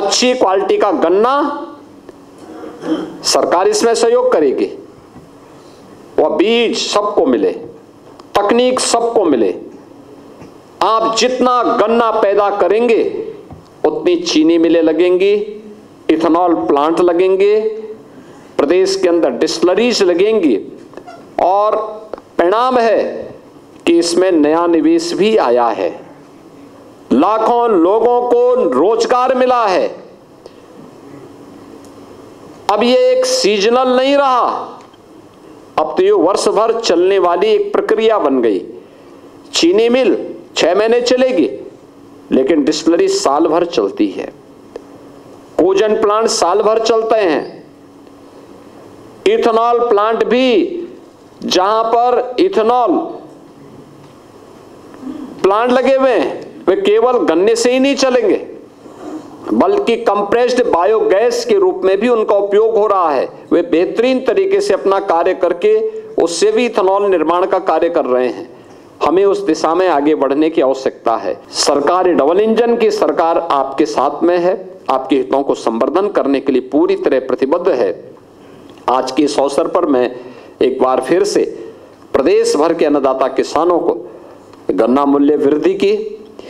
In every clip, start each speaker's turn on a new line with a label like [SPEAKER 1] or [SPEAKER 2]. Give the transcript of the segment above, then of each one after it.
[SPEAKER 1] अच्छी क्वालिटी का गन्ना सरकार इसमें सहयोग करेगी, वह बीज सबको मिले, तकनीक सबको मिले। आप जितना गन्ना पैदा करेंगे उतनी चीनी मिलें लगेंगी, इथेनॉल प्लांट लगेंगे, प्रदेश के अंदर डिस्टिलरीज लगेंगी और परिणाम है कि इसमें नया निवेश भी आया है, लाखों लोगों को रोजगार मिला है। अब ये एक सीजनल नहीं रहा, अब तो ये वर्ष भर चलने वाली एक प्रक्रिया बन गई। चीनी मिल 6 महीने चलेगी, लेकिन डिस्टिलरी साल भर चलती है, कोजन प्लांट साल भर चलते हैं, इथेनॉल प्लांट भी, जहां पर इथेनॉल प्लांट लगे हुए हैं वे केवल गन्ने से ही नहीं चलेंगे, बल्कि कंप्रेस्ड बायोगैस के रूप में भी उनका उपयोग हो रहा है। वे बेहतरीन तरीके से अपना कार्य करके उससे भी इथेनॉल निर्माण का कार्य कर रहे हैं। हमें उस दिशा में आगे बढ़ने की आवश्यकता है। सरकार डबल इंजन की सरकार आपके साथ में है, आपके हितों को संवर्धन करने के लिए पूरी तरह प्रतिबद्ध है। आज के इस अवसर पर मैं एक बार फिर से प्रदेश भर के अन्नदाता किसानों को गन्ना मूल्य वृद्धि की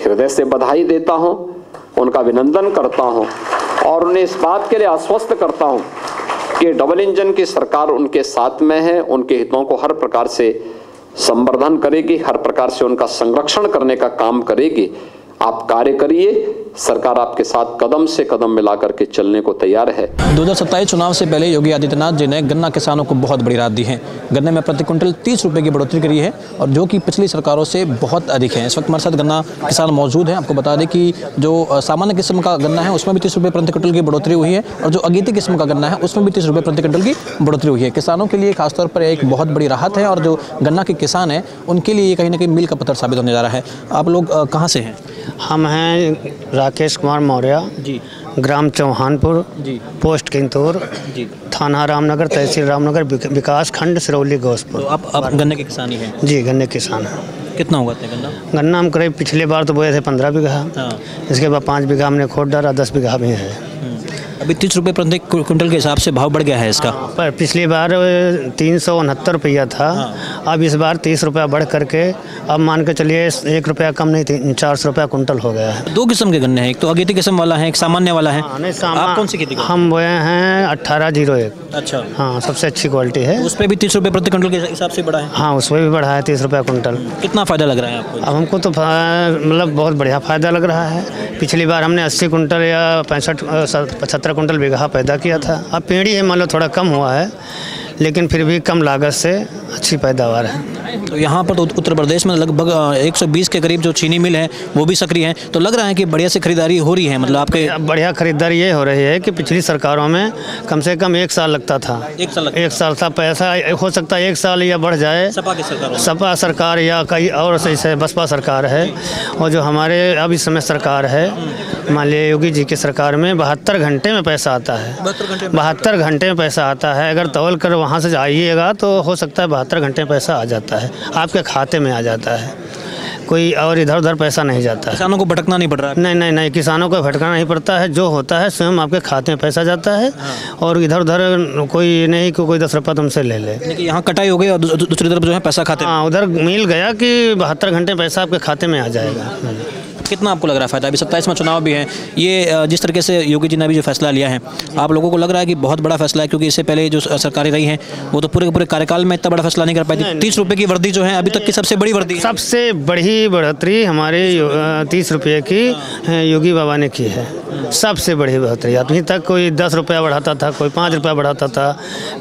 [SPEAKER 1] हृदय से बधाई देता हूं, उनका अभिनंदन करता हूं और उन्हें इस बात के लिए आश्वस्त करता हूं कि डबल इंजन की सरकार उनके साथ में है, उनके हितों को हर प्रकार से संवर्धन करेगी, हर प्रकार से उनका संरक्षण करने का काम करेगी। आप कार्य करिए, सरकार आपके साथ कदम से कदम मिलाकर के चलने को तैयार है।
[SPEAKER 2] 2027 चुनाव से पहले योगी आदित्यनाथ जी ने गन्ना किसानों को बहुत बड़ी राहत दी है। गन्ने में प्रति क्विंटल 30 रुपये की बढ़ोतरी करी है और जो कि पिछली सरकारों से बहुत अधिक है। इस वक्त हमारे साथ गन्ना किसान मौजूद हैं। आपको बता दें कि जो सामान्य किस्म का गन्ना है उसमें भी 30 रुपये प्रति क्विंटल की बढ़ोतरी हुई है और जो अगेती किस्म का गन्ना है उसमें भी 30 रुपये प्रति क्विंटल की बढ़ोतरी हुई है। किसानों के लिए खासतौर पर एक बहुत बड़ी राहत है और जो गन्ना के किसान हैं उनके लिए कहीं ना कहीं मील का पत्थर साबित होने जा रहा है। आप लोग कहाँ से हैं?
[SPEAKER 3] हम हैं राकेश कुमार मौर्य जी, ग्राम चौहानपुर जी, पोस्ट किंतूर जी, थाना रामनगर, तहसील रामनगर, विकास खंड सिरौली गोसपुर।
[SPEAKER 2] तो आप गन्ने के किसान ही हैं? जी,
[SPEAKER 3] गन्ने किसान हैं।
[SPEAKER 2] कितना हुआ गन्ना?
[SPEAKER 3] गन्ना हम करीब पिछले बार तो बोए थे 15 बीघा, इसके बाद 5 बीघा हमने खोद डाला, 10 बीघा भी है।
[SPEAKER 2] अभी 30 रुपये प्रति क्विंटल के हिसाब से भाव बढ़ गया है इसका।
[SPEAKER 3] पर पिछली बार 369 रुपया था, अब इस बार 30 रुपया बढ़ करके अब मान के चलिए 1 रुपया कम नहीं 400 रुपया कुंटल हो गया है।
[SPEAKER 2] 2 किस्म के गन्ने हैं, एक तो अगेती किस्म वाला है, एक सामान्य वाला है। आप कौन सी खेती करते हैं?
[SPEAKER 3] हम बोए हैं 1801।
[SPEAKER 2] अच्छा,
[SPEAKER 3] हाँ, सबसे अच्छी क्वालिटी है।
[SPEAKER 2] उस पर भी 30 रुपये प्रति क्विंटल के हिसाब से बढ़ा है?
[SPEAKER 3] हाँ, उसमें भी बढ़ा है 30 रुपया कुंटल।
[SPEAKER 2] कितना फ़ायदा लग रहा है आपको?
[SPEAKER 3] अब हमको तो मतलब बहुत बढ़िया फ़ायदा लग रहा है। पिछली बार हमने 80 कुंटल या 65-75 कुंटल बीघा पैदा किया था। अब पेड़ी है, मान लो थोड़ा कम हुआ है, लेकिन फिर भी कम लागत से अच्छी पैदावार है।
[SPEAKER 2] तो यहाँ पर तो उत्तर प्रदेश में लगभग 120 के करीब जो चीनी मिल है वो भी सक्रिय हैं, तो लग रहा है कि बढ़िया से खरीदारी हो रही है। मतलब आपके
[SPEAKER 3] बढ़िया खरीदारी ये हो रही है कि पिछली सरकारों में कम से कम 1 साल लगता था। 1 साल था, पैसा हो सकता है 1 साल या बढ़ जाए। सपा सरकार या कई और से बसपा सरकार है, और जो हमारे अब इस समय सरकार है, मान लिया योगी जी की सरकार में 72 घंटे में पैसा आता है। 72 घंटे में पैसा आता है। अगर तौल कर वहाँ से आइएगा तो हो सकता है 72 घंटे में पैसा आ जाता है, आपके खाते में आ जाता है, कोई और इधर उधर पैसा नहीं जाता है।
[SPEAKER 2] किसानों को भटकना नहीं पड़ रहा है?
[SPEAKER 3] नहीं, किसानों को भटकना नहीं पड़ता है। जो होता है स्वयं आपके खाते में पैसा जाता है। और इधर उधर कोई नहीं कि कोई 10 रुपये तुमसे ले ले।
[SPEAKER 2] लेकिन यहाँ कटाई हो गई और दूसरी तरफ जो है पैसा खाते।
[SPEAKER 3] हाँ, उधर मिल गया कि 72 घंटे पैसा आपके खाते में आ जाएगा।
[SPEAKER 2] कितना आपको लग रहा है फ़ायदा? अभी 27वां चुनाव भी है, ये जिस तरीके से योगी जी ने अभी जो फैसला लिया है, आप लोगों को लग रहा है कि बहुत बड़ा फैसला है? क्योंकि इससे पहले जो सरकारें रही हैं वो तो पूरे के पूरे कार्यकाल में इतना बड़ा फैसला नहीं कर पाई थी। 30 रुपये की वृद्धि जो है अभी तक की सबसे बड़ी वृद्धि है।
[SPEAKER 3] सबसे बड़ी बढ़ोतरी हमारे 30 रुपये की योगी बाबा ने की है, सबसे बड़ी बढ़ोतरी। अभी तक कोई 10 रुपया बढ़ाता था, कोई 5 रुपया बढ़ाता था,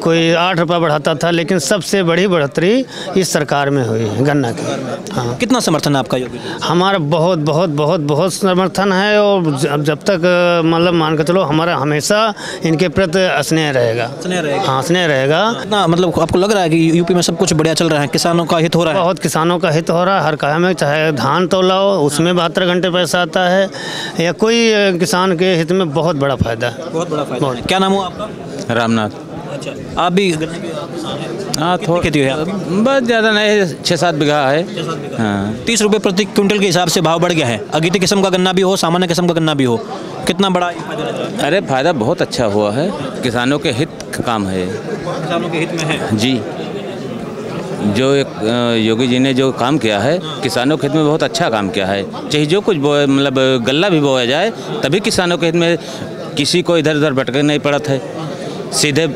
[SPEAKER 3] कोई 8 रुपया बढ़ाता था, लेकिन सबसे बड़ी बढ़ोतरी इस सरकार में हुई है गन्ना की। हाँ,
[SPEAKER 2] कितना समर्थन है आपका योगी?
[SPEAKER 3] हमारा बहुत बहुत बहुत बहुत समर्थन है, और जब तक मतलब मान के चलो हमारा हमेशा इनके प्रति स्नेह रहेगा। हाँ, स्नेह रहेगा।
[SPEAKER 2] ना मतलब आपको लग रहा है कि यूपी में सब कुछ बढ़िया चल रहा है, किसानों का हित हो रहा है?
[SPEAKER 3] बहुत किसानों का हित हो रहा है। हर काम में चाहे धान तौलाओ उसमें 72 घंटे पैसा आता है, या कोई किसान के हित में बहुत बड़ा फायदा है।
[SPEAKER 2] बहुत बड़ा फायदा है। क्या नाम हो आपका?
[SPEAKER 4] रामनाथ।
[SPEAKER 2] अच्छा, आप भी
[SPEAKER 4] हाँ थोड़ी
[SPEAKER 2] खेती है?
[SPEAKER 4] बस ज़्यादा नहीं, 6-7 बीघा है। हाँ
[SPEAKER 2] 30 रुपये प्रति क्विंटल के हिसाब से भाव बढ़ गया है। अगेती किस्म का गन्ना भी हो, सामान्य किस्म का गन्ना भी हो, कितना बड़ा ये फायदा रहता है?
[SPEAKER 4] अरे फ़ायदा बहुत अच्छा हुआ है, किसानों के हित का काम है।
[SPEAKER 2] किसानों के हित में है
[SPEAKER 4] जी, जो एक योगी जी ने जो काम किया है किसानों के हित में बहुत अच्छा काम किया है। चाहे जो कुछ मतलब गल्ला भी बोया जाए तभी किसानों के हित में, किसी को इधर उधर भटकना नहीं पड़ता है, सीधे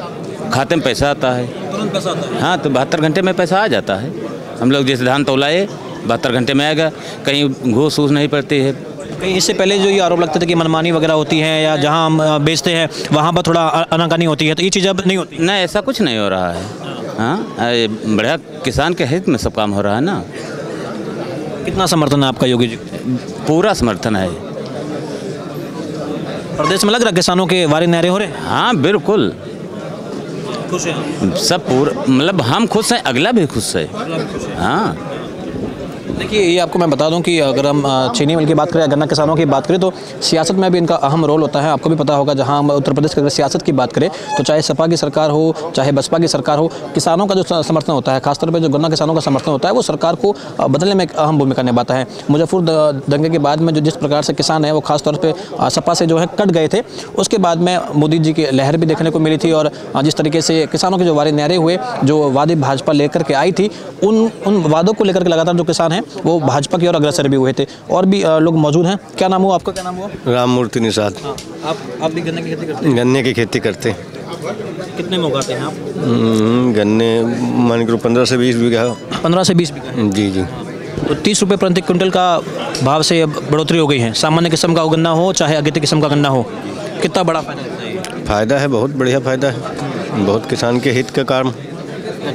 [SPEAKER 4] खाते में पैसा आता है।
[SPEAKER 2] तुरंत पैसा आता है।
[SPEAKER 4] हाँ तो 72 घंटे में पैसा आ जाता है। हम लोग जैसे धान तौलाए 72 घंटे में आएगा, कहीं घूस वूस नहीं पड़ती है।
[SPEAKER 2] कहीं इससे पहले जो ये आरोप लगते थे कि मनमानी वगैरह होती है या जहाँ हम बेचते हैं वहाँ पर थोड़ा आनाकानी होती है, तो ये चीज़ अब नहीं होती?
[SPEAKER 4] नहीं, ऐसा कुछ नहीं हो रहा है। हाँ बढ़िया, किसान के हित में सब काम हो रहा है ना।
[SPEAKER 2] कितना समर्थन है आपका योगी जी?
[SPEAKER 4] पूरा समर्थन है।
[SPEAKER 2] प्रदेश में लग रहा है किसानों के वारे न्यारे हो रहे हैं?
[SPEAKER 4] हाँ बिल्कुल,
[SPEAKER 2] खुश हैं
[SPEAKER 4] सब पूरा, मतलब हम खुश हैं, अगला भी खुश है। हाँ
[SPEAKER 2] देखिए, ये आपको मैं बता दूं कि अगर हम चीनी मिल की बात करें, गन्ना किसानों की बात करें, तो सियासत में भी इनका अहम रोल होता है। आपको भी पता होगा, जहां हम उत्तर प्रदेश की अगर सियासत की बात करें तो चाहे सपा की सरकार हो चाहे बसपा की सरकार हो, किसानों का जो समर्थन होता है, खासतौर पर जो गन्ना किसानों का समर्थन होता है, वो सरकार को बदलने में एक अहम भूमिका निभाता है। मुजफ्फरपुर दंगे के बाद में जो जिस प्रकार से किसान है वो खासतौर पर सपा से जो है कट गए थे, उसके बाद में मोदी जी की लहर भी देखने को मिली थी। और जिस तरीके से किसानों के जो वारे न्यारे हुए, जो वादे भाजपा लेकर के आई थी, उन वादों को लेकर के लगातार जो किसान हैं वो भाजपा की ओर अग्रसर भी हुए थे। और भी लोग मौजूद हैं। क्या नाम हुआ आपका? क्या नाम हुआ?
[SPEAKER 3] राममूर्ति निषाद।
[SPEAKER 2] आप भी गन्ने की खेती करते हैं?
[SPEAKER 3] गन्ने की खेती करते हैं।
[SPEAKER 2] कितने में उगाते हैं आप?
[SPEAKER 3] गन्ने मान के 15 से 20 बीघा।
[SPEAKER 2] 15 से 20 बीघा?
[SPEAKER 3] जी जी।
[SPEAKER 2] तो 30 रुपये प्रति क्विंटल का भाव से बढ़ोतरी हो गई है। सामान्य किस्म का गन्ना हो चाहे अगेती किस्म का गन्ना हो, कितना बड़ा फायदा है?
[SPEAKER 3] फ़ायदा है, बहुत बढ़िया फ़ायदा है, बहुत किसान के हित का काम।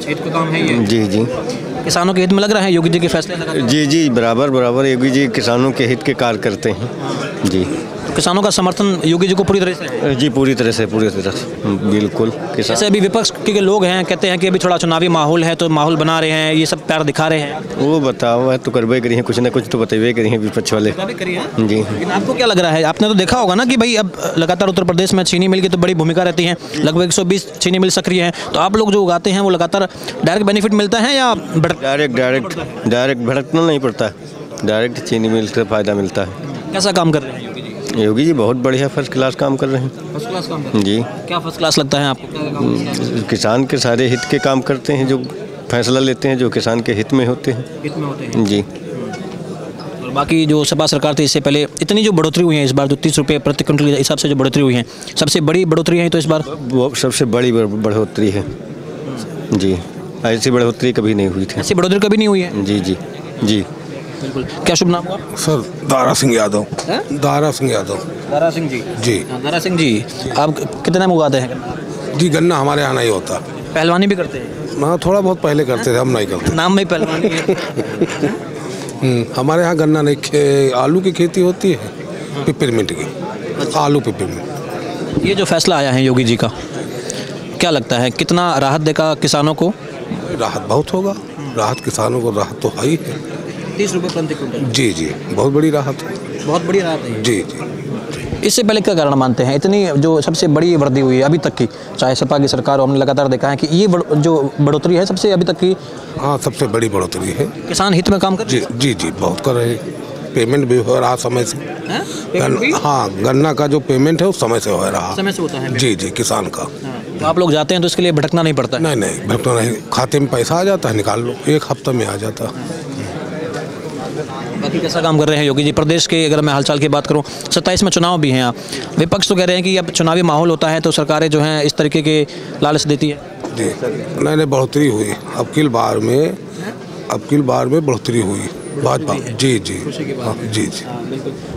[SPEAKER 2] हित का काम है ये?
[SPEAKER 3] जी जी।
[SPEAKER 2] किसानों के हित में लग रहा है योगी जी के फैसले?
[SPEAKER 3] जी जी, बराबर बराबर योगी जी किसानों के हित के कार्य करते हैं। जी,
[SPEAKER 2] तो किसानों का समर्थन योगी जी को पूरी तरह से?
[SPEAKER 3] जी पूरी तरह से बिल्कुल। किसान
[SPEAKER 2] जैसे अभी विपक्ष के लोग हैं, कहते हैं कि अभी थोड़ा चुनावी माहौल है तो माहौल बना रहे हैं, ये सब प्यार दिखा रहे हैं।
[SPEAKER 3] वो बताओ है तो करवे करिए, कुछ ना कुछ तो बतेबे करिए विपक्ष वाले। जी।
[SPEAKER 2] लेकिन आपको क्या लग रहा है? आपने तो देखा होगा ना कि भाई अब लगातार उत्तर प्रदेश में चीनी मिल की तो बड़ी भूमिका रहती है, लगभग 120 चीनी मिल सक्रिय हैं। तो आप लोग जो उगाते हैं वो लगातार डायरेक्ट बेनिफिट मिलता है या
[SPEAKER 3] डायरेक्ट भड़कना नहीं पड़ता, डायरेक्ट चीनी मिल से फ़ायदा मिलता है।
[SPEAKER 2] कैसा काम कर रहे हैं
[SPEAKER 3] योगी जी? बहुत बढ़िया फर्स्ट क्लास काम कर रहे हैं।
[SPEAKER 2] फर्स्ट क्लास काम कर रहे हैं
[SPEAKER 3] जी।
[SPEAKER 2] क्या फर्स्ट क्लास लगता है आपको?
[SPEAKER 3] किसान के सारे हित के काम करते हैं, जो फैसला लेते हैं जो किसान के हित में होते हैं।
[SPEAKER 2] हित में होते हैं
[SPEAKER 3] जी।
[SPEAKER 2] और बाकी जो सपा सरकार थी इससे पहले, इतनी जो बढ़ोतरी हुई है इस बार, जो 30 रुपये प्रति क्विंटल के हिसाब से जो बढ़ोतरी हुई है, सबसे बड़ी बढ़ोतरी है तो इस बार?
[SPEAKER 3] वो सबसे बड़ी बढ़ोतरी है जी। ऐसी बढ़ोतरी कभी नहीं हुई थी।
[SPEAKER 2] ऐसी बढ़ोतरी कभी नहीं हुई है?
[SPEAKER 3] जी जी जी।
[SPEAKER 2] बिल्कुल। क्या शुभ नाम हुआ?
[SPEAKER 5] सर दारा सिंह यादव। दारा सिंह यादव।
[SPEAKER 2] दारा सिंह जी?
[SPEAKER 5] जी।
[SPEAKER 2] दारा सिंह जी, आप कितने में उगाते हैं?
[SPEAKER 5] जी, गन्ना हमारे यहाँ नहीं होता।
[SPEAKER 2] पहलवानी भी करते हैं?
[SPEAKER 5] हाँ, थोड़ा बहुत पहले करते थे, हम नहीं करते।
[SPEAKER 2] नाम में पहलवानी है।
[SPEAKER 5] हमारे यहाँ गन्ना नहीं, आलू की खेती होती है, पिपरमिंट की। आलू पिपरमिंट।
[SPEAKER 2] ये जो फैसला आया है योगी जी का, क्या लगता है कितना राहत देगा किसानों को?
[SPEAKER 5] राहत बहुत होगा, राहत किसानों को राहत तो है ही है।
[SPEAKER 2] 30 रुपये प्रति क्विंटल?
[SPEAKER 5] जी जी, बहुत बड़ी राहत है।
[SPEAKER 2] बहुत बड़ी राहत है।
[SPEAKER 5] जी जी।
[SPEAKER 2] इससे पहले क्या कारण मानते हैं इतनी जो सबसे बड़ी वृद्धि हुई है अभी तक की, चाहे सपा की सरकार हो, हमने लगातार देखा है कि ये जो बढ़ोतरी है सबसे अभी तक की?
[SPEAKER 5] हाँ, सबसे बड़ी बढ़ोतरी है।
[SPEAKER 2] किसान हित में काम कर?
[SPEAKER 5] जी जी जी, बहुत कर रहे हैं। पेमेंट भी हो रहा समय से। हाँ, गन्ना का जो पेमेंट है वो समय से हो रहा।
[SPEAKER 2] समय से होता है?
[SPEAKER 5] जी जी, किसान का।
[SPEAKER 2] तो आप लोग जाते हैं तो इसके लिए भटकना नहीं पड़ता?
[SPEAKER 5] नहीं, भटकना नहीं, खाते में पैसा आ जाता है, निकाल लो, 1 हफ्ता में आ जाता है।
[SPEAKER 2] बाकी कैसा काम कर रहे हैं योगी जी? प्रदेश के अगर मैं हालचाल की बात करूं, 27 में चुनाव भी हैं। आप विपक्ष तो कह रहे हैं कि अब चुनावी माहौल होता है तो सरकारें जो हैं इस तरीके के लालच देती है।
[SPEAKER 5] जी, नहीं बढ़ोतरी हुई अब की बार में बढ़ोतरी हुई भाजपा। जी जी हाँ, जी जी।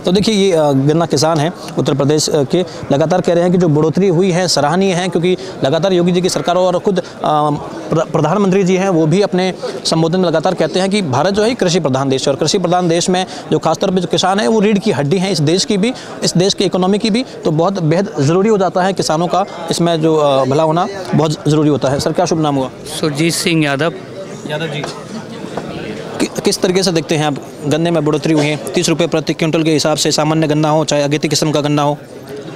[SPEAKER 2] तो देखिए, ये गन्ना किसान हैं उत्तर प्रदेश के, लगातार कह रहे हैं कि जो बढ़ोतरी हुई है सराहनीय है, क्योंकि लगातार योगी जी की सरकार और खुद प्रधानमंत्री जी हैं वो भी अपने संबोधन में लगातार कहते हैं कि भारत जो है कृषि प्रधान देश है, और कृषि प्रधान देश में जो खासतौर पर जो किसान है वो रीढ़ की हड्डी है इस देश की भी, इस देश की इकोनॉमी की भी। तो बहुत बेहद ज़रूरी हो जाता है किसानों का इसमें जो भला होना बहुत ज़रूरी होता है। सर क्या शुभ नाम हुआ?
[SPEAKER 6] सुरजीत सिंह यादव।
[SPEAKER 2] यादव जी, किस तरीके से देखते हैं आप गन्ने में बढ़ोतरी हुई है? 30 रुपये प्रति क्विंटल के हिसाब से, सामान्य गन्ना हो चाहे अगेती किस्म का गन्ना हो,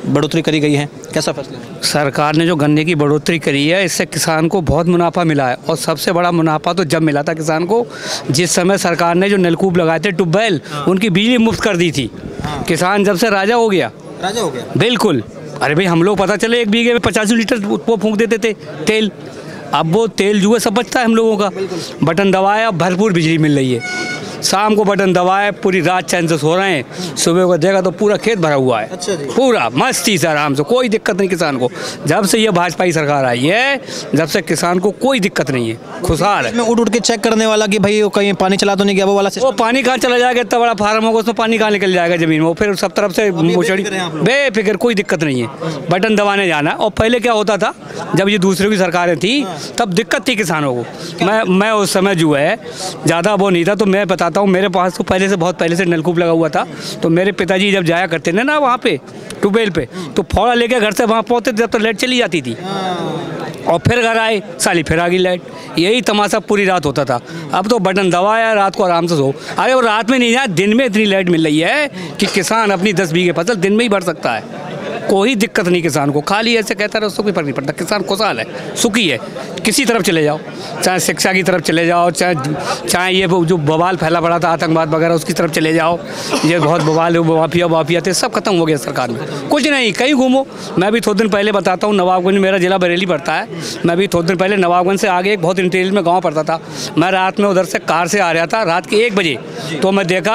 [SPEAKER 2] बढ़ोतरी करी गई है, कैसा फैसला है?
[SPEAKER 6] सरकार ने जो गन्ने की बढ़ोतरी करी है, इससे किसान को बहुत मुनाफा मिला है। और सबसे बड़ा मुनाफा तो जब मिला था किसान को, जिस समय सरकार ने जो नलकूप लगाए थे, ट्यूबवेल, उनकी बिजली मुफ्त कर दी थी। किसान जब से राजा हो गया, बिल्कुल। अरे भाई, हम लोग पता चले 1 बीघे में 85 लीटर वो फूंक देते थे तेल। अब वो तेल जो है सब बचता है हम लोगों का। बटन दबाया, भरपूर बिजली मिल रही है। शाम को बटन दबाए, पूरी रात चैन से सो रहे हैं, सुबह को देखा तो पूरा खेत भरा हुआ है। अच्छा जी। पूरा मस्ती से, आराम से, कोई दिक्कत नहीं किसान को। जब से ये भाजपा की सरकार आई है, जब से किसान को कोई दिक्कत नहीं है, खुशहाल है।
[SPEAKER 2] इसमें उठ के चेक करने वाला कि भाई वो कहीं पानी चला तो नहीं गया, वो वाला
[SPEAKER 6] वो पानी कहाँ चला जाएगा? इतना बड़ा फार्म होगा, उसमें पानी कहाँ निकल जाएगा जमीन में? फिर सब तरफ से मोचड़ी, बेफिक्र, कोई दिक्कत नहीं है। बटन दबाने जाना। और पहले क्या होता था, जब ये दूसरे की सरकारें थी, तब दिक्कत थी किसानों को। मैं उस समय जो है ज़्यादा वो नहीं था, तो मैं बताता हूँ, मेरे पास तो पहले से, बहुत पहले से नलकूप लगा हुआ था। तो मेरे पिताजी जब जाया करते थे ना वहाँ पे ट्यूबवेल पे, तो फौड़ा लेके घर से वहाँ पहुँचते जब तक लाइट चली जाती थी। और फिर घर आए, साली फिर आ गई लाइट। यही तमाशा पूरी रात होता था। अब तो बटन दबाया, रात को आराम से सो। अरे वो रात में नहीं जाए, दिन में इतनी लाइट मिल रही है कि किसान अपनी 10 बीघे फसल दिन में ही भर सकता है। कोई दिक्कत नहीं किसान को। खाली ऐसे कहता रहे, उसको कोई फर्क नहीं पड़ता। किसान खुशहाल है, सुखी है। किसी तरफ चले जाओ, चाहे शिक्षा की तरफ चले जाओ, चाहे ये जो बवाल फैला पड़ा था आतंकवाद वगैरह, उसकी तरफ चले जाओ। ये बहुत बवाल है, माफिया थे, सब खत्म हो गया सरकार में। कुछ नहीं, कहीं घूमो। मैं भी थोड़े दिन पहले बताता हूँ, नवाबगंज, मेरा जिला बरेली पड़ता है। मैं भी थोड़े दिन पहले नवाबगंज से आगे एक बहुत इंटीरियर में गाँव पड़ता था। मैं रात में उधर से कार से आ रहा था, रात के 1 बजे। तो मैं देखा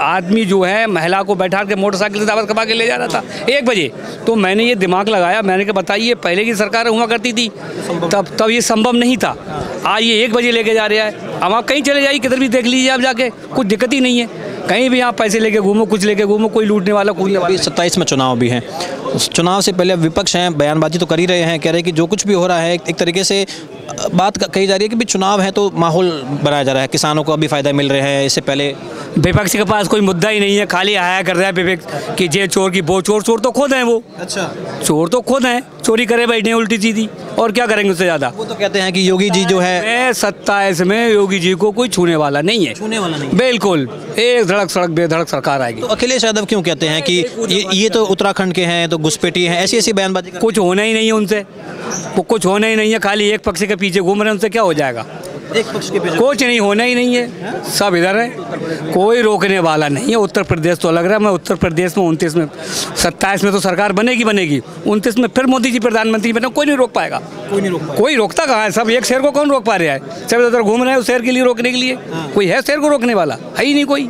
[SPEAKER 6] आदमी जो है महिला को बैठा के मोटरसाइकिल से दावत करवा के ले जा रहा था 1 बजे। तो मैंने ये दिमाग लगाया, मैंने कहा बताइए, पहले की सरकार हुआ करती थी तब ये संभव नहीं था। आज ये 1 बजे लेके जा रहा है। अब आप कहीं चले जाइए, किधर भी देख लीजिए आप जाके, कुछ दिक्कत ही नहीं है। कहीं भी आप पैसे लेके घूमो, कुछ लेके घूमो, कोई लूटने वाला, कूदने वाला।
[SPEAKER 2] 27 में चुनाव भी हैं। चुनाव से पहले विपक्ष हैं, बयानबाजी तो कर ही रहे हैं, कह रहे हैं कि जो कुछ भी हो रहा है, एक तरीके से बात कही जा रही है कि भी चुनाव है तो माहौल बनाया जा रहा है, किसानों को अभी फ़ायदा मिल रहे हैं। इससे पहले
[SPEAKER 6] विपक्ष के पास कोई मुद्दा ही नहीं है, खाली आया कर रहा है विपक्ष कि जे चोर की वो चोर तो खुद हैं वो। अच्छा, चोर तो खुद हैं, चोरी करे बैठे उल्टी सीधी, और क्या करेंगे उससे ज़्यादा।
[SPEAKER 2] वो तो कहते हैं कि योगी जी जो है
[SPEAKER 6] 27 में योगी जी को कोई छूने वाला नहीं है,
[SPEAKER 2] छूने वाला नहीं,
[SPEAKER 6] बिल्कुल। एक धड़क सड़क बेधड़क सरकार आएगी।
[SPEAKER 2] तो अखिलेश यादव क्यों कहते हैं कि ये तो उत्तराखंड के हैं, तो घुसपैठी हैं, ऐसी बयानबाजी?
[SPEAKER 6] कुछ होना ही नहीं है उनसे, वो कुछ होना ही नहीं है। खाली एक पक्ष के पीछे घूम रहे हैं, उनसे क्या हो जाएगा?
[SPEAKER 2] एक पक्ष के पीछे
[SPEAKER 6] कुछ नहीं होना ही नहीं है, सब इधर है, कोई रोकने वाला नहीं है। उत्तर प्रदेश तो लग रहा है, मैं उत्तर प्रदेश में 29 में 27 में तो सरकार बनेगी 29 में फिर मोदी जी प्रधानमंत्री बने, कोई नहीं रोक पाएगा। कोई रोकता कहाँ है? सब एक शेर को कौन रोक पा रहा है? सब इधर घूम रहे हैं उस शेर के लिए, रोकने के लिए। कोई है शेर को रोकने वाला? है ही नहीं कोई।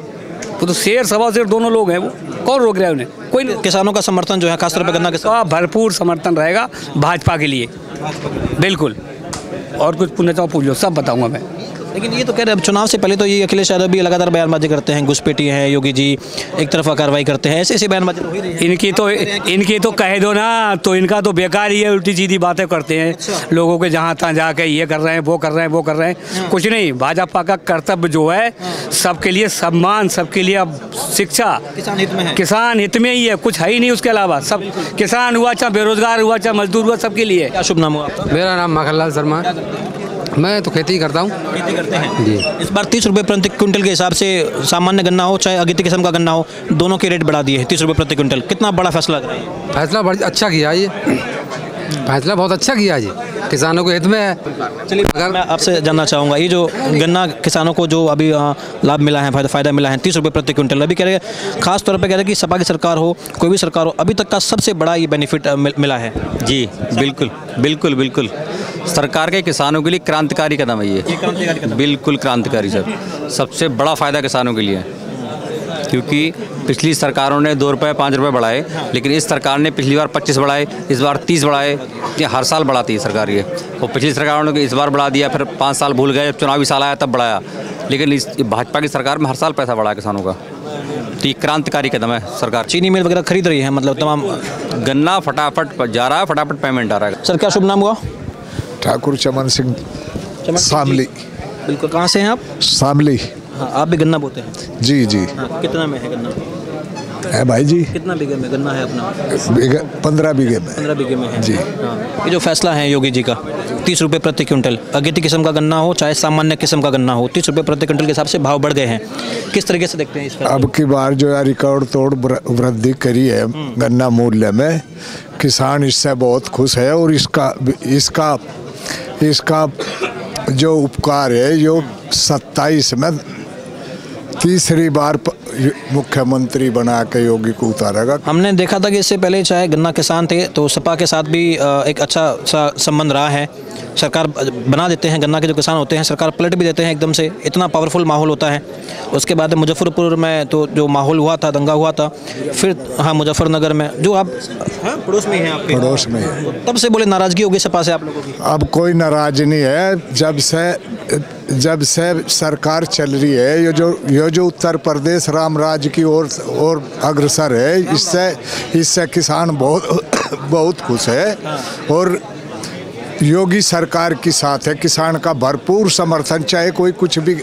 [SPEAKER 6] वो तो शेर, सवा शेर दोनों लोग हैं, वो कौन रोक रहा है उन्हें? कोई नहीं।
[SPEAKER 2] किसानों का समर्थन जो है, खासतौर पर गन्ना किसान,
[SPEAKER 6] भरपूर समर्थन रहेगा भाजपा के लिए, बिल्कुल। और कुछ पूछना चाहो पूछ लो, सब बताऊंगा मैं।
[SPEAKER 2] लेकिन ये तो कह रहे हैं चुनाव से पहले तो ये अखिलेश यादव भी लगातार बयानबाजी करते हैं, घुसपैठी हैं, योगी जी एक तरफा कार्रवाई करते हैं, ऐसे बयानबाजी हो ही रही है।
[SPEAKER 6] इनकी तो कह दो ना, तो इनका तो बेकार ही है, उल्टी सीधी बातें करते हैं। अच्छा। लोगों के जहाँ तहाँ जाके ये कर रहे हैं, वो कर रहे हैं, वो कर रहे हैं। कुछ नहीं, भाजपा का कर्तव्य जो है सबके लिए सम्मान, सबके लिए अब शिक्षा, किसान हित में ही है, कुछ है ही नहीं उसके अलावा। सब किसान हुआ, चाहे बेरोजगार हुआ, चाहे मजदूर हुआ, सबके लिए।
[SPEAKER 2] क्या शुभ नाम हुआ आपका?
[SPEAKER 7] मेरा नाम मखनलाल शर्मा। मैं तो खेती करता हूँ।
[SPEAKER 2] खेती करते हैं जी। इस बार 30 रुपये प्रति क्विंटल के हिसाब से सामान्य गन्ना हो चाहे अगित किस्म का गन्ना हो, दोनों के रेट बढ़ा दिए हैं 30 रुपये प्रति क्विंटल। कितना बड़ा फैसला लग रहा है?
[SPEAKER 7] फैसला बड़ा अच्छा किया, ये फैसला बहुत अच्छा किया जी, किसानों के हित में है।
[SPEAKER 2] चलिए, अगर मैं आपसे जानना चाहूँगा, ये जो गन्ना किसानों को जो अभी लाभ मिला है, फ़ायदा मिला है 30 रुपये प्रति क्विंटल, अभी कह रहे हैं खास तौर पे कह रहे हैं कि सपा की सरकार हो, कोई भी सरकार हो, अभी तक का सबसे बड़ा ये बेनिफिट मिला है।
[SPEAKER 8] जी बिल्कुल बिल्कुल बिल्कुल, सरकार के किसानों के लिए क्रांतिकारी कदम है ये क्रांतिकारी कदम, बिल्कुल क्रांतिकारी सर। सबसे बड़ा फ़ायदा किसानों के लिए है, क्योंकि पिछली सरकारों ने 2 रुपये 5 रुपये बढ़ाए, लेकिन इस सरकार ने पिछली बार 25 बढ़ाए, इस बार 30 बढ़ाए। ये हर साल बढ़ाती है सरकार ये, और पिछली सरकारों ने इस बार बढ़ा दिया, फिर 5 साल भूल गए, जब चुनावी साल आया तब बढ़ाया। लेकिन इस भाजपा की सरकार में हर साल पैसा बढ़ा किसानों का, तो ये क्रांतिकारी कदम है सरकार।
[SPEAKER 2] चीनी मिल वगैरह खरीद रही है, मतलब तमाम
[SPEAKER 8] गन्ना फटाफट जा रहा है, फटाफट पेमेंट आ रहा है।
[SPEAKER 2] सर क्या शुभ नाम हुआ?
[SPEAKER 9] ठाकुर चमन सिंह शामली।
[SPEAKER 2] बिल्कुल, कहाँ से हैं आप?
[SPEAKER 9] शामली।
[SPEAKER 2] हाँ, आप भी गन्ना बोते हैं?
[SPEAKER 9] जी जी।
[SPEAKER 2] हाँ, कितना में है गन्ना?
[SPEAKER 9] है भाई जी।
[SPEAKER 2] कितना बीघे में गन्ना है अपना?
[SPEAKER 9] 15 बीघे में।
[SPEAKER 2] 15 बीघे में है
[SPEAKER 9] जी।
[SPEAKER 2] हाँ। ये जो फैसला है योगी जी का 30 रुपये प्रति क्विंटल, अगेती किस्म का गन्ना हो चाहे सामान्य किस्म का गन्ना हो, 30 रुपये प्रति क्विंटल के हिसाब से भाव बढ़ गए हैं, किस तरीके से देखते हैं इस फैसले?
[SPEAKER 9] अब की बार जो है रिकॉर्ड तोड़ वृद्धि करी है गन्ना मूल्य में, किसान इससे बहुत खुश है। और इसका जो उपकार है जो 27 में तीसरी बार मुख्यमंत्री बना के योगी को उतारेगा।
[SPEAKER 2] हमने देखा था कि इससे पहले चाहे गन्ना किसान थे तो सपा के साथ भी एक अच्छा सा संबंध रहा है। सरकार बना देते हैं, गन्ना के जो किसान होते हैं सरकार पलट भी देते हैं एकदम से, इतना पावरफुल माहौल होता है। उसके बाद मुजफ्फरपुर में तो जो माहौल हुआ था, दंगा हुआ था, फिर हाँ मुजफ्फरनगर में जो आप पड़ोस में हैं, आपके
[SPEAKER 9] पड़ोस में है,
[SPEAKER 2] तब से बोले नाराजगी होगी सपा से आप लोगों की?
[SPEAKER 9] अब कोई नाराज नहीं है। जब से सरकार चल रही है, ये जो उत्तर प्रदेश राम राज्य की ओर अग्रसर है, इससे किसान बहुत खुश है। और योगी सरकार के साथ है, किसान का भरपूर समर्थन, चाहे कोई कुछ भी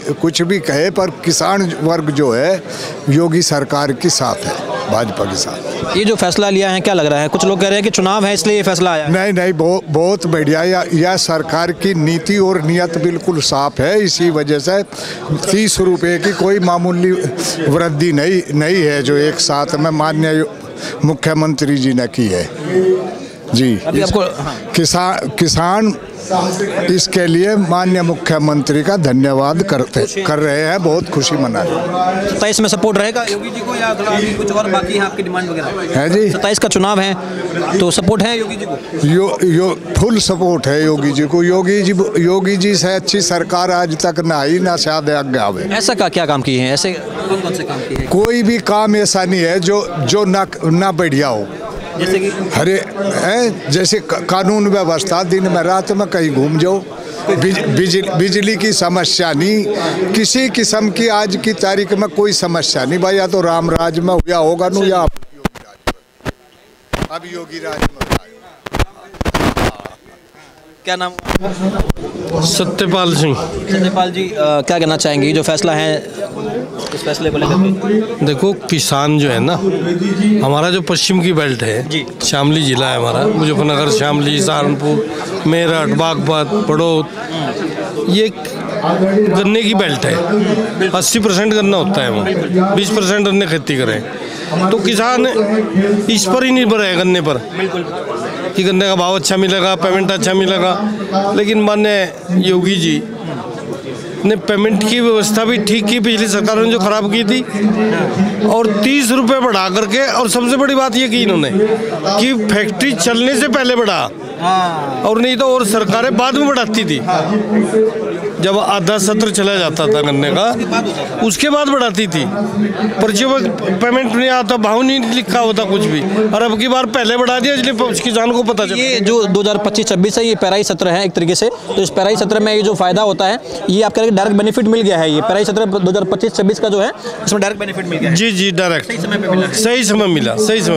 [SPEAKER 9] कहे, पर किसान वर्ग जो है योगी सरकार के साथ है, भाजपा के साथ।
[SPEAKER 2] ये जो फैसला लिया है क्या लग रहा है? कुछ लोग कह रहे हैं कि चुनाव है इसलिए ये फैसला आया।
[SPEAKER 9] नहीं, बहुत बढ़िया। यह सरकार की नीति और नियत बिल्कुल साफ है। इसी वजह से 30 रुपये की कोई मामूली वृद्धि नहीं है जो एक साथ में माननीय मुख्यमंत्री जी ने की है जी। किसान इसके लिए माननीय मुख्यमंत्री का धन्यवाद कर रहे हैं, बहुत खुशी मना रहे हैं।
[SPEAKER 2] 27 में सपोर्ट रहेगा योगी जी को या कुछ और बाकी है आपकी डिमांड वगैरह
[SPEAKER 9] है जी?
[SPEAKER 2] 27 का चुनाव है तो सपोर्ट है योगी जी को?
[SPEAKER 9] फुल सपोर्ट है योगी जी को। योगी जी से अच्छी सरकार आज तक ना आई, ना शायद आगे आवे।
[SPEAKER 2] ऐसा क्या काम किए हैं? ऐसे कौन से काम किए हैं?
[SPEAKER 9] कोई भी काम ऐसा नहीं है जो ना बढ़िया हो।
[SPEAKER 2] जैसे कि
[SPEAKER 9] जैसे कानून व्यवस्था, दिन में रात में कहीं घूम जाओ, बिजली की समस्या नहीं, किसी किस्म की आज की तारीख में कोई समस्या नहीं भाई। या तो राम राज में हुआ होगा न, या अब योगी राज में।
[SPEAKER 2] क्या नाम?
[SPEAKER 10] सत्यपाल सिंह।
[SPEAKER 2] सत्यपाल जी क्या कहना चाहेंगे जो फैसला है, इस फैसले को लेकर?
[SPEAKER 10] देखो, किसान जो है ना, हमारा जो पश्चिम की बेल्ट है, शामली जिला है हमारा, मुजफ्फरनगर, शामली, सहारनपुर, मेरठ, बागपत, बड़ौद, ये गन्ने की बेल्ट है। 80% गन्ना होता है वहाँ, 20% अन्य खेती करें, तो किसान इस पर ही निर्भर है, गन्ने पर, कि गन्ने का भाव अच्छा मिलेगा, पेमेंट अच्छा मिलेगा। लेकिन माननीय योगी जी ने पेमेंट की व्यवस्था भी ठीक की, पिछली सरकारों ने जो खराब की थी, और 30 रुपये बढ़ा करके, और सबसे बड़ी बात ये की इन्होंने कि फैक्ट्री चलने से पहले बढ़ा, और नहीं तो और सरकारें बाद में बढ़ाती थी। जब आधा सत्र चला जाता था गन्ने का, उसके बाद बढ़ाती थी, पर जब पेमेंट नहीं आता, भाव नहीं लिखा होता कुछ भी, और अब की बार पहले बढ़ा दिया, इसलिए किसान को पता चला।
[SPEAKER 2] ये जो 2025-26 है, ये पेराई सत्र है एक तरीके से, तो इस पेराई सत्र में ये जो फायदा होता है, ये आप कह रहे हैं डायरेक्ट बेनिफिट मिल गया है। ये पेराई सत्र 2025-26 का जो है, इसमें डायरेक्ट बेनिफिट मिल गया है।
[SPEAKER 10] जी, डायरेक्ट सही समय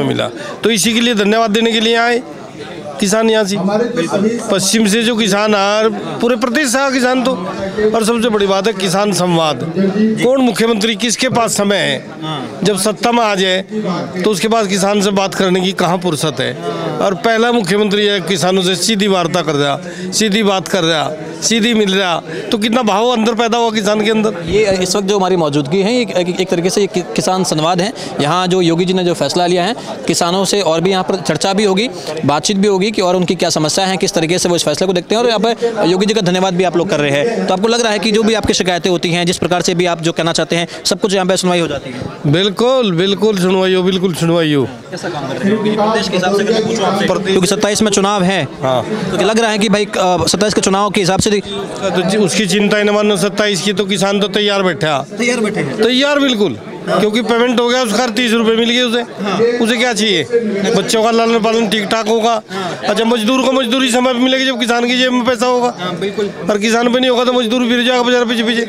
[SPEAKER 10] मिला। तो इसी के लिए धन्यवाद देने के लिए आए किसान यहाँ से, पश्चिम से जो किसान आ, पूरे प्रदेश से किसान तो। और सबसे बड़ी बात है किसान संवाद, कौन मुख्यमंत्री किसके पास समय है, जब सत्ता में आ जाए तो उसके पास किसान से बात करने की कहाँ फुर्सत है। और पहला मुख्यमंत्री है किसानों से सीधी वार्ता कर रहा, सीधी बात कर रहा, सीधी मिल रहा, तो कितना भाव अंदर पैदा हुआ किसान के अंदर।
[SPEAKER 2] ये इस वक्त जो हमारी मौजूदगी है, एक तरीके से किसान संवाद है। यहाँ जो योगी जी ने जो फैसला लिया है, किसानों से और भी यहाँ पर चर्चा भी होगी, बातचीत भी होगी कि और उनकी क्या समस्या है, किस तरीके से वो इस फैसले को देखते हैं। और यहाँ पर योगी जी का धन्यवाद भी आप लोग कर रहे हैं। तो आपको लग रहा है कि जो भी आपकी शिकायतें होती हैं, जिस प्रकार से भी आप जो कहना चाहते हैं, सब कुछ यहाँ पे सुनवाई हो जाती है?
[SPEAKER 10] बिल्कुल सुनवाई हो।
[SPEAKER 2] कैसा काम कर रहे हैं प्रदेश के हिसाब से? क्योंकि 27 में चुनाव है, तो लग रहा है कि भाई 27 के चुनाव के हिसाब से
[SPEAKER 10] तो उसकी चिंता ही न मानो। 27 की तो किसान तो तैयार तैयार बिल्कुल, क्योंकि पेमेंट हो गया उसका, 30 रुपये मिल गए उसे क्या चाहिए, बच्चों का लालन पालन ठीक ठाक होगा। अच्छा, मजदूर को मजदूरी समय पे मिलेगी जब किसान की जेब में पैसा होगा, और किसान पे नहीं होगा तो मजदूर फिर जाएगा बाजार पीछे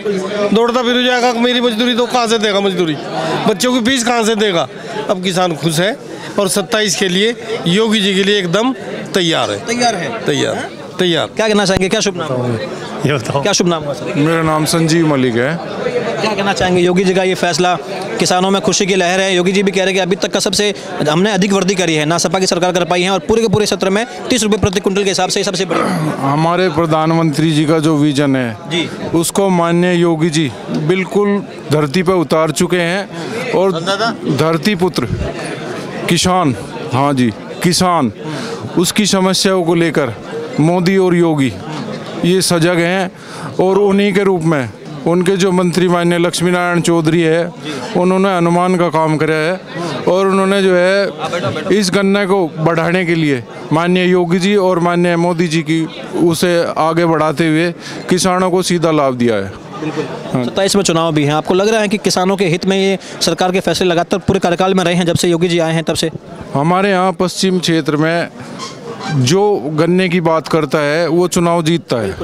[SPEAKER 10] दौड़ता फिर जाएगा, मेरी मजदूरी तो कहाँ से देगा, मजदूरी बच्चों की फीस कहाँ से देगा। अब किसान खुश है, और 27 के लिए योगी जी के लिए एकदम तैयार है।
[SPEAKER 2] क्या कहना चाहेंगे, क्या शुभ नाम?
[SPEAKER 3] ये बताओ।
[SPEAKER 2] क्या शुभ नाम हुआ सर?
[SPEAKER 11] मेरा नाम संजीव मलिक है।
[SPEAKER 2] क्या कहना चाहेंगे योगी जी का ये फैसला? किसानों में खुशी की लहर है। योगी जी भी कह रहे हैं कि अभी तक का सबसे हमने अधिक वृद्धि करी है, ना सपा की सरकार कर पाई है, और पूरे के पूरे सत्र में 30 रुपये प्रति क्विंटल के हिसाब से सबसे बड़ी।
[SPEAKER 11] हमारे प्रधानमंत्री जी का जो विजन है
[SPEAKER 2] जी,
[SPEAKER 11] उसको माननीय योगी जी बिल्कुल धरती पर उतार चुके हैं। और धरती पुत्र किसान, हाँ जी किसान, उसकी समस्याओं को लेकर मोदी और योगी ये सजग हैं। और उन्हीं के रूप में उनके जो मंत्री माननीय लक्ष्मी नारायण चौधरी है, उन्होंने अनुमान का काम करा है। और उन्होंने जो है इस गन्ने को बढ़ाने के लिए माननीय योगी जी और माननीय मोदी जी की उसे आगे बढ़ाते हुए किसानों को सीधा लाभ दिया है।
[SPEAKER 2] 27 में चुनाव भी हैं, आपको लग रहा है कि किसानों के हित में ये सरकार के फैसले लगातार पूरे कार्यकाल में रहे हैं जब से योगी जी आए हैं तब से?
[SPEAKER 11] हमारे यहाँ पश्चिम क्षेत्र में जो गन्ने की बात करता है वो चुनाव जीतता है।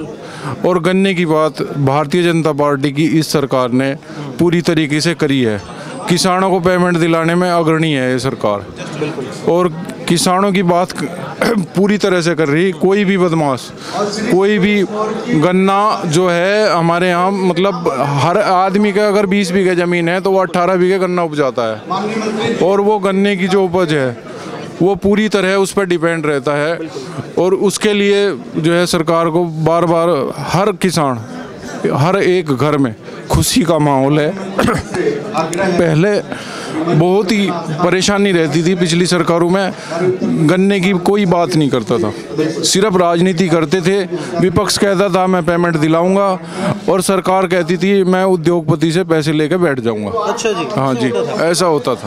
[SPEAKER 11] और गन्ने की बात भारतीय जनता पार्टी की इस सरकार ने पूरी तरीके से करी है। किसानों को पेमेंट दिलाने में अग्रणी है ये सरकार। और किसानों की बात पूरी तरह से कर रही। कोई भी बदमाश, कोई भी गन्ना जो है हमारे यहाँ, मतलब हर आदमी का अगर 20 बीघे ज़मीन है तो वो 18 बीघे गन्ना उपजाता है। और वो गन्ने की जो उपज है वो पूरी तरह उस पर डिपेंड रहता है। और उसके लिए जो है सरकार को बार बार, हर किसान, हर एक घर में खुशी का माहौल है। पहले बहुत ही परेशानी रहती थी पिछली सरकारों में, गन्ने की कोई बात नहीं करता था, सिर्फ राजनीति करते थे। विपक्ष कहता था मैं पेमेंट दिलाऊंगा और सरकार कहती थी मैं उद्योगपति से पैसे लेकर बैठ जाऊंगा।
[SPEAKER 2] अच्छा जी,
[SPEAKER 11] हाँ जी, ऐसा होता था।